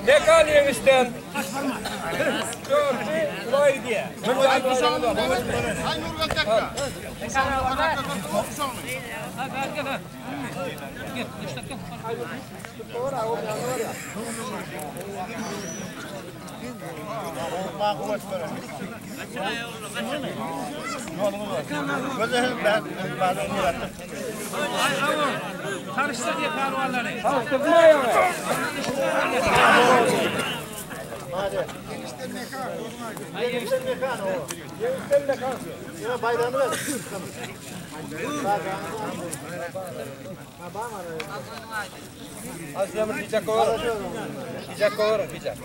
Ne kalıyor işte? Dörtü kolay diye. Hangi urgan tekrar? Karıştır diye kahvalları. Karıştırdın mı ayağını? Hadi. Yenişten mekan o. Yenişten mekan. Yine bayrağını ver. Az demir diyecek olur. Diyecek olur. Diyecek.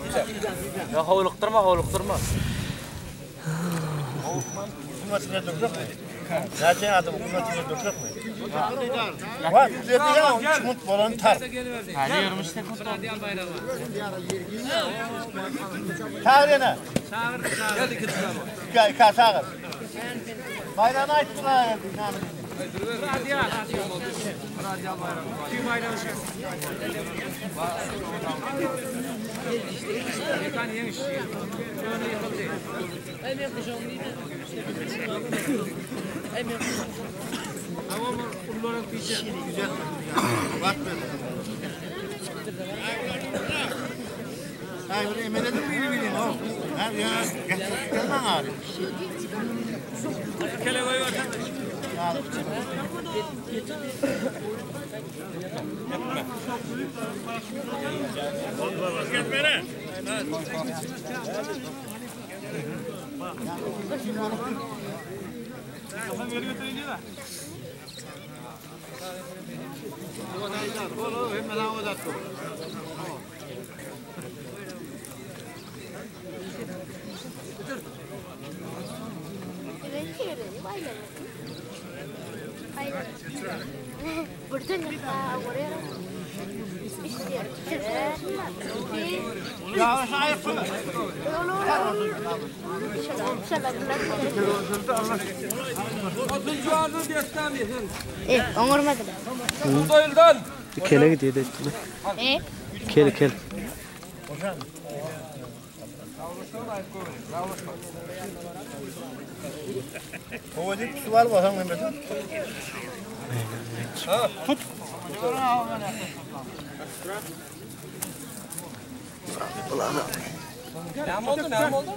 Ya havluqtırma. Hukumatine duracak mı? Zaten adım hukumatine duracak mı? Var. Bu dedi ya, çumut voluntar. Hadi yürümüştük. Çağırına. Geldi kızlar. Gel, çağır. Bayrağını açtılar. Radyal bayram. Kim bayram şey? Mekan yemiş. Öyle yapıldı. Ama onların pişi güzel. Bak böyle. Hayır, emeledin mi bilin o? Ha ya, gel lan abi. Kelebeği var. Ya şayet bu. Otuz civarını göstermeyin. Olmadı. Doyuldan. Kele gidiyor da. Kel. O dedi su var bakalım Mehmet'in. Ha, tut. Ne oldu?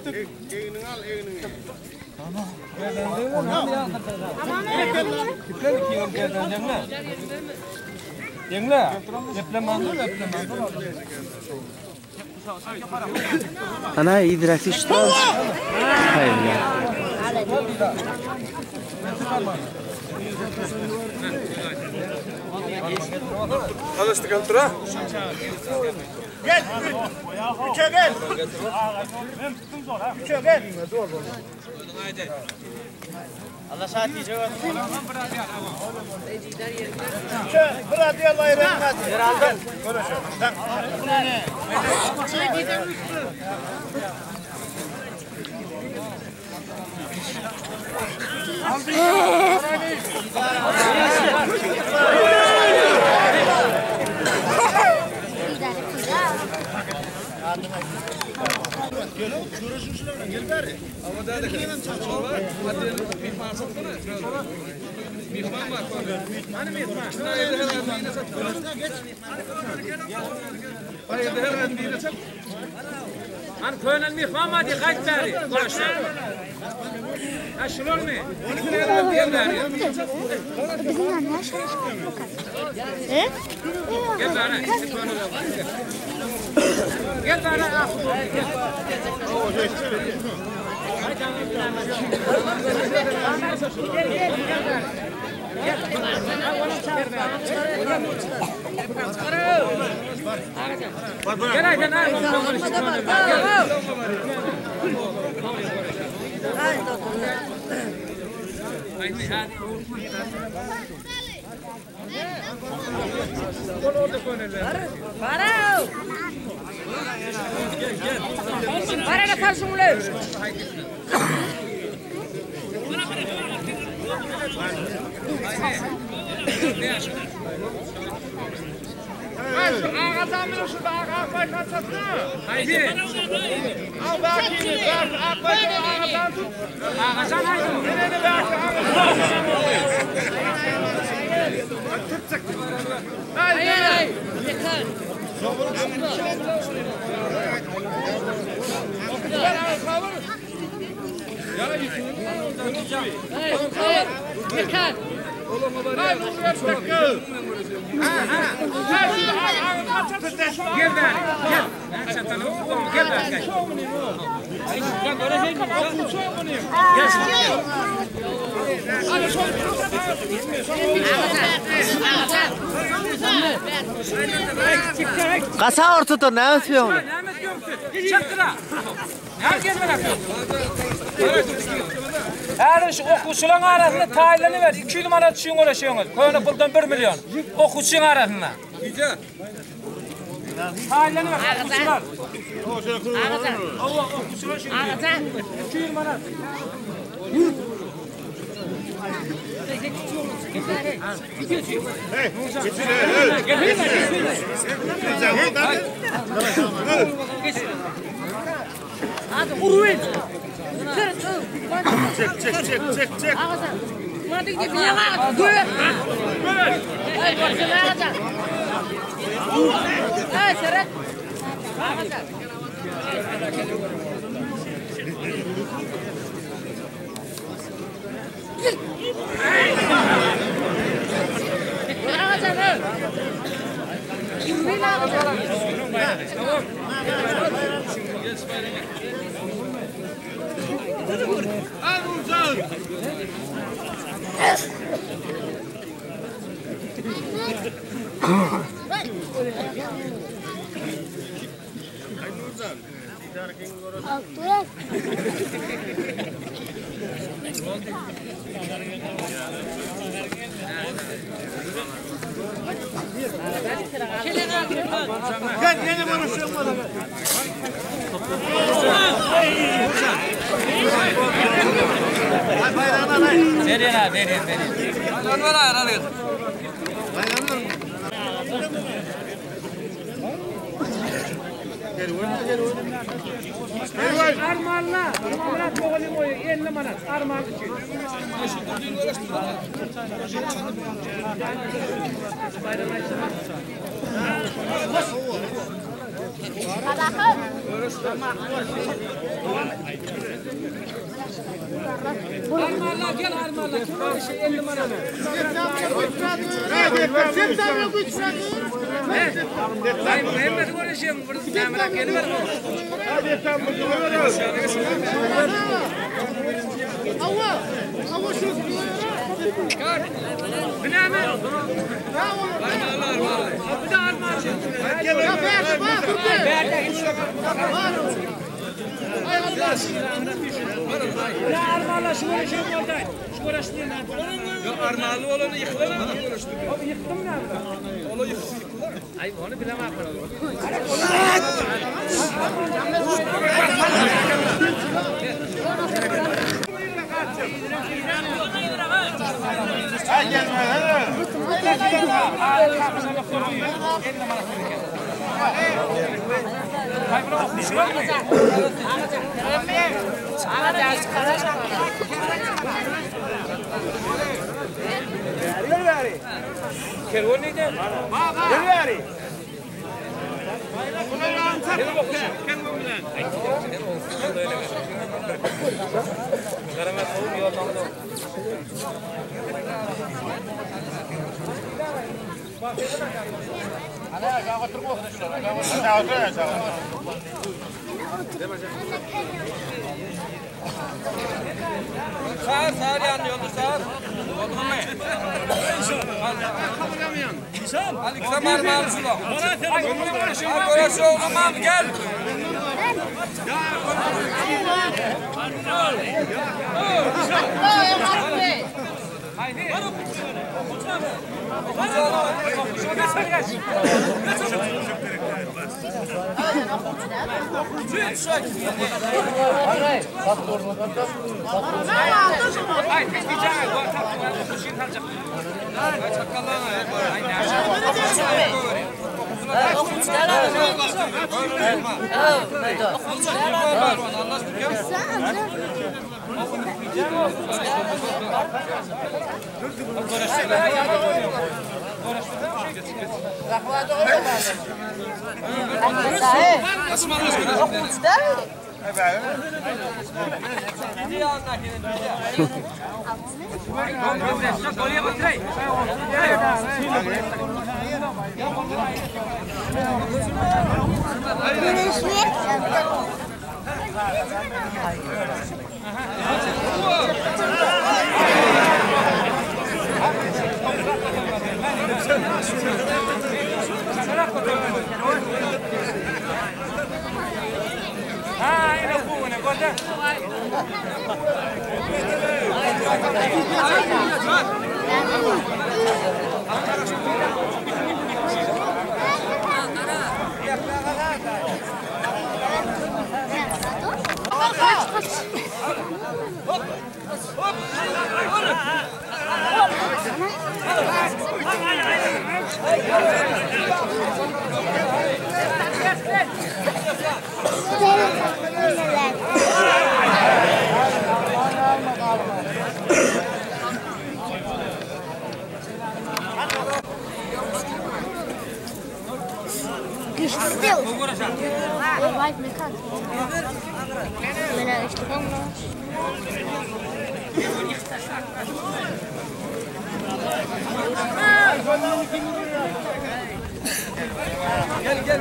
Eğinin al, eğinin. Kiplen iki yıl gelden yengle. Yengle. Yaplemandır. Ana idrak işte. Hayır ya. Alıştık altıra. Gel. Üçe gel. Üçe gel. Allah saat yiyecek var. Üçe bırak diye bayram hadi. Herhalde. Görüşürüz. Gel o, şurası şuraya gel bari. Ama daha da çarşamba var. Hadi bir farsat mı? Mihman var. Hani mihman? Hayır, herhalde yine satıyor. Geç. Hayır, herhalde yine satıyor. Hani köyden mihman var diye kaç tane? Konuşlar. Ha şunlar mı? Herhalde yerler ya. Bizim anne aşağı. Gel bana. Gel bana. Gel aydan ay. Haydi hadi. Para! Para na karşı mı lan? Ağadan bile şurada ağa baykatsatın. Haydi. Al bakayım. Ağa baykatsatın ağadan tut. Ağadan haydi. Nereye belki ağadan. Tutsak. Haydi. Haydi. Kasa ortada ne yapıyorsun? Her şu okuşulan arasında taylanı ver. 2 numara düşün uğraşıyorsunuz. Koyuna puldan 1 milyon. Okuşulan arasında. Güzel. Taylanı ver. Okuşular. Allah okuşular şimdi. 2 numara. Hadi vurun. Çek. Hadi gidip yana. Dur. Ay başına hadi. Ay Serhat. Hadi. Gel yeni konuşuyorum bana. Verin abi, verin. Lan var ayaralıyız. Armanla. Armanla toğulim oyu. 50 manat. Armanlı için. Armanla gel armanla. Kim şey 50 manat. Hayır, Mehmet konuşuyor mu? Burada kamera geliyor mu? Arnalı olanı yıkılan mı? Yıktım nerede? Onu yıkılan. Ay onu bilemem. Sağır yanıyordu sağır. Oldu mu? Aleyküm armağan sula. Al koyası oğlum gel. Haydi.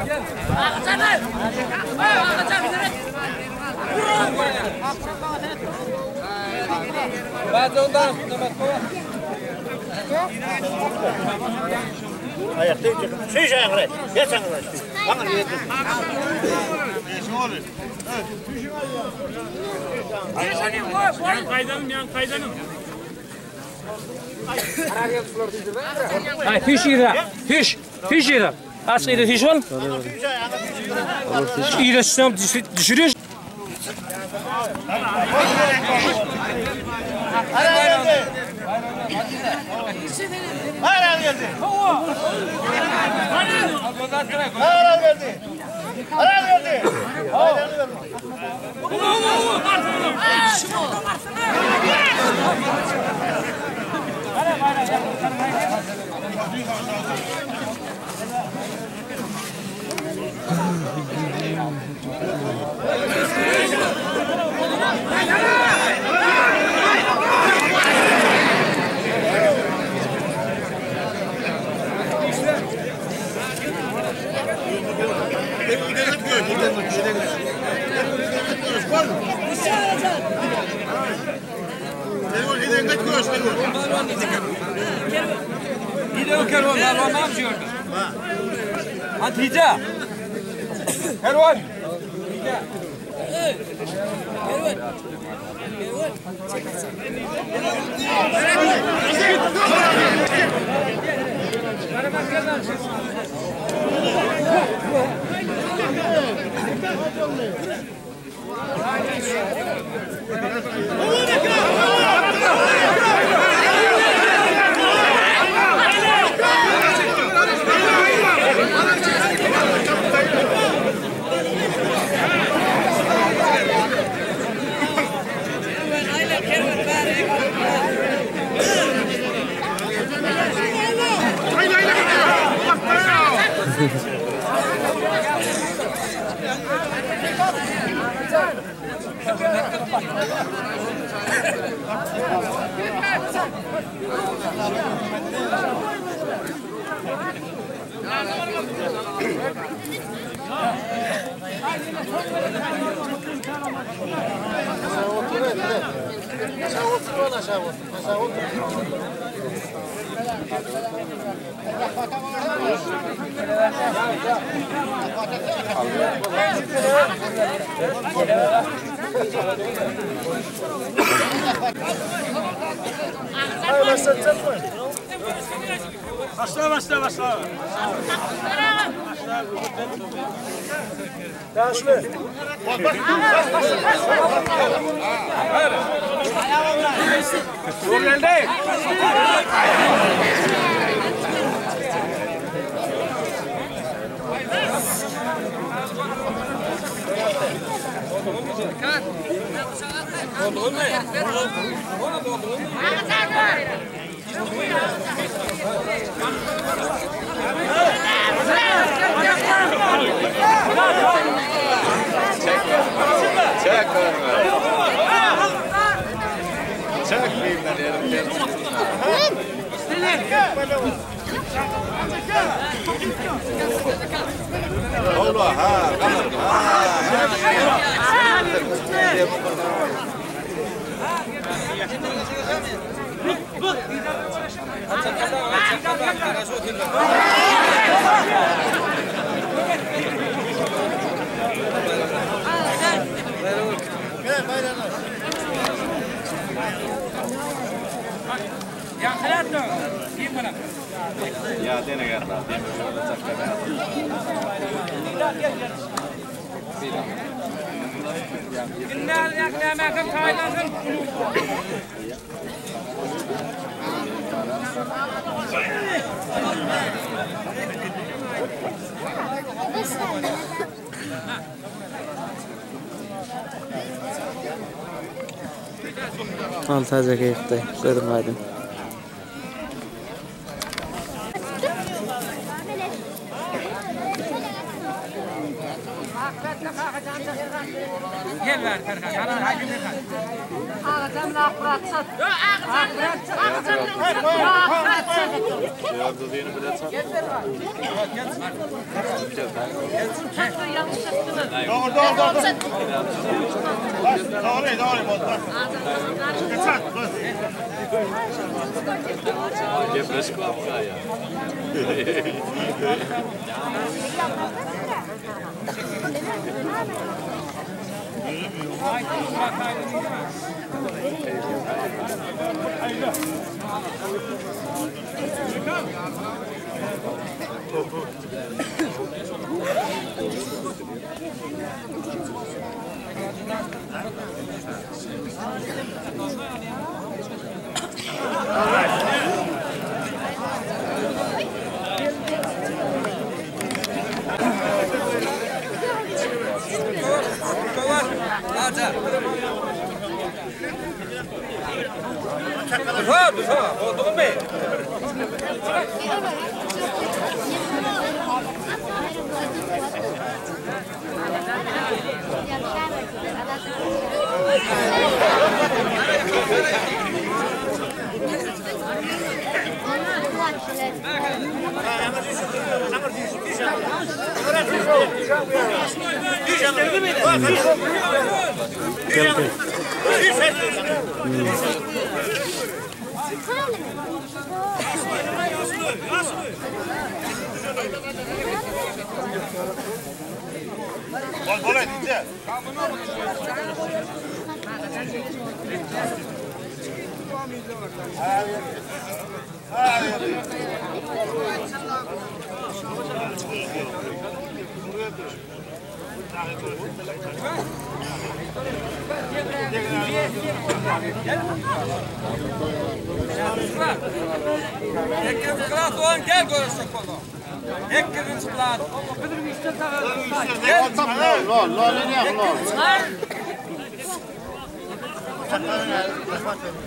Gel. Bazı ondan Ayakta şey ayakta. Geç ayakta. Bana niye dedin? Yan kaydanım. Ay fiş ira. Fiş ira. Asıl fiş var. İra sistem düşürüyor. Ara geldi. Gidiyor kervan, kervan ne yapıyor? Hatice. Kervan. Başla. Yaşlı. Gel. Altaca keyifte, görmedim. Gel ver Terkan. Yana haydi Terkan. Ağacan akıratsın. Ağacan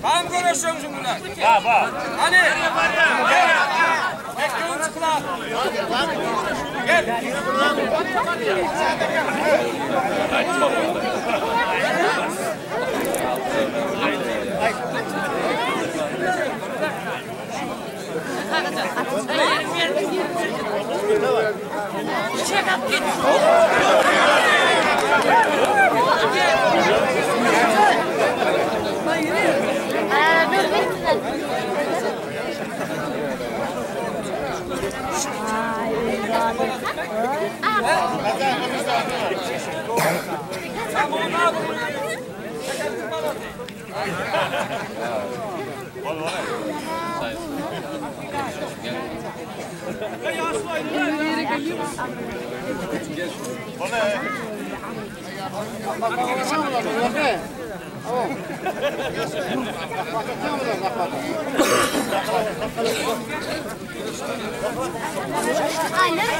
Tam görüşüyorum şimdi. Ya bak. Hani. Gel. Ekranı çıklar. Gel. Aynen.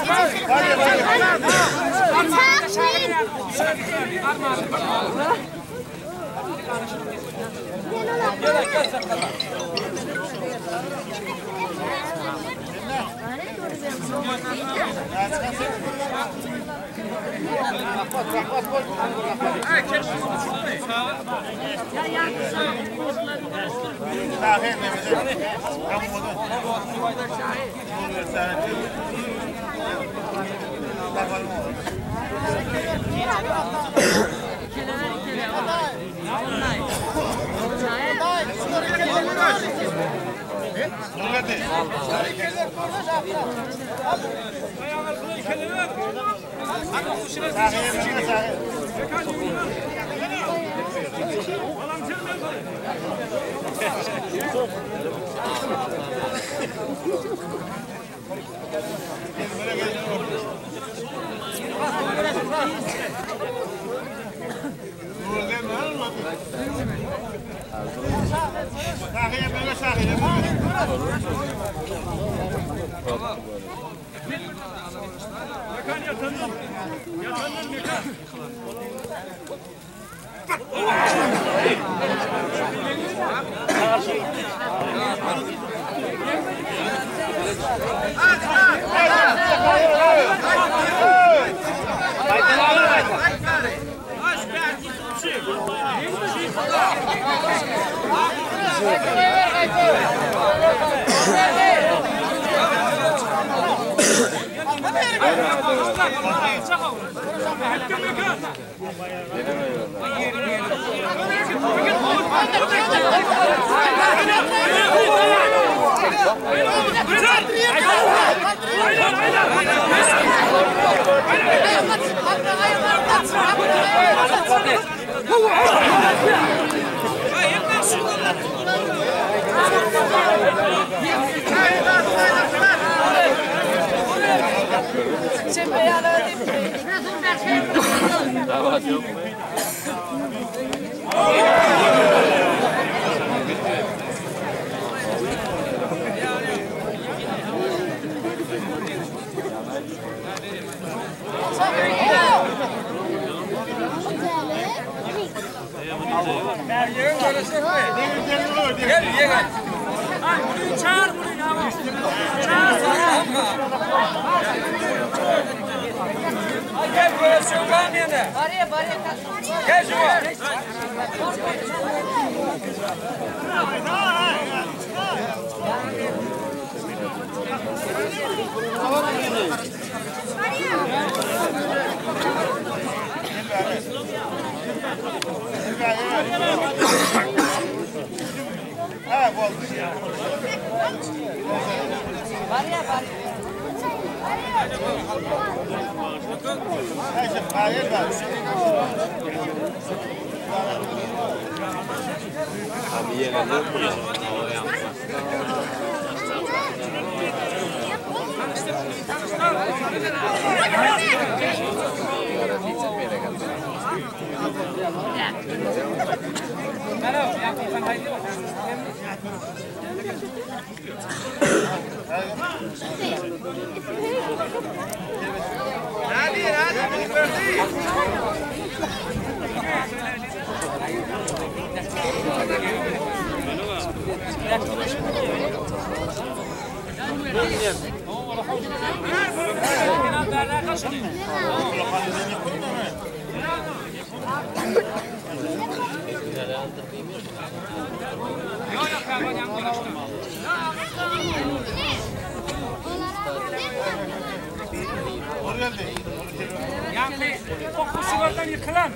Yani o sigortadan yıkılan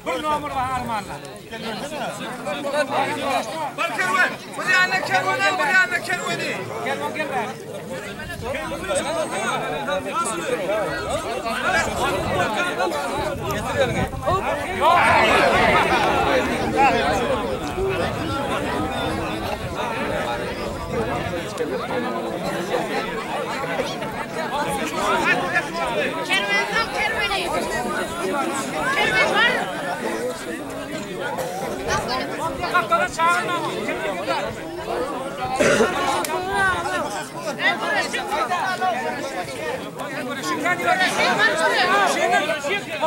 bir nomur var armağanla. Kervan, buraya kervan, buraya kervani. Kervan gel be. Kapıda çağırma. Şimdi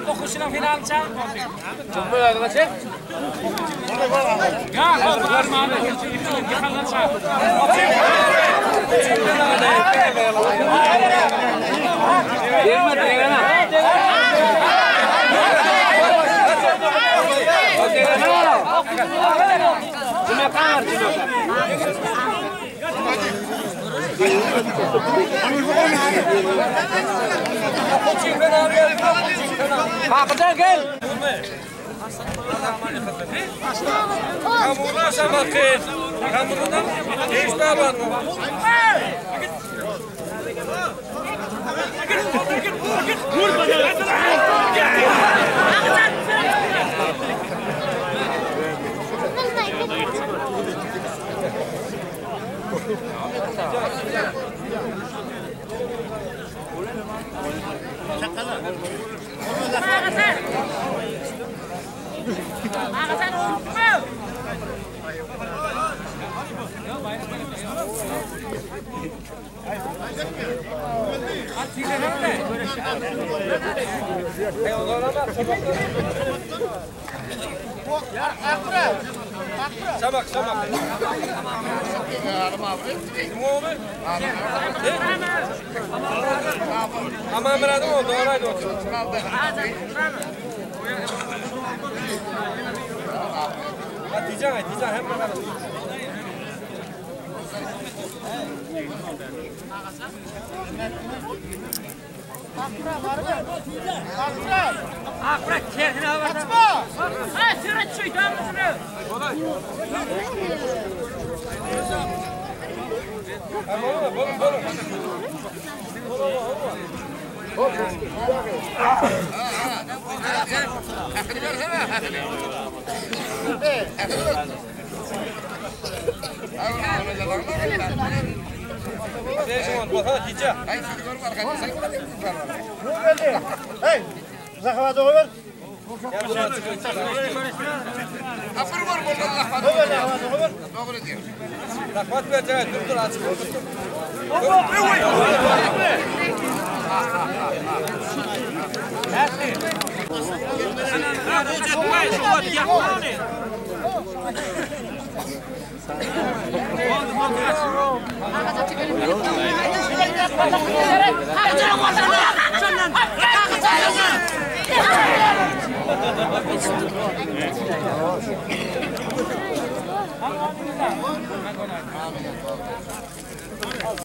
Pokušina financa. Coba kita cek. Ya, keluar mana? Kamular sabahkın. Kamurundan hiç bağlan mı? Sabak. Ama meradım oldu, oraydı oldu. Diyeceğim, hem meradım. Akra kendine bak. Kaçma. Ha, sürat şu tamam mı? Bolun. Hey, zakava doğru. Afır var Allah. Doğru diyor. Rahmat ver, dur açık.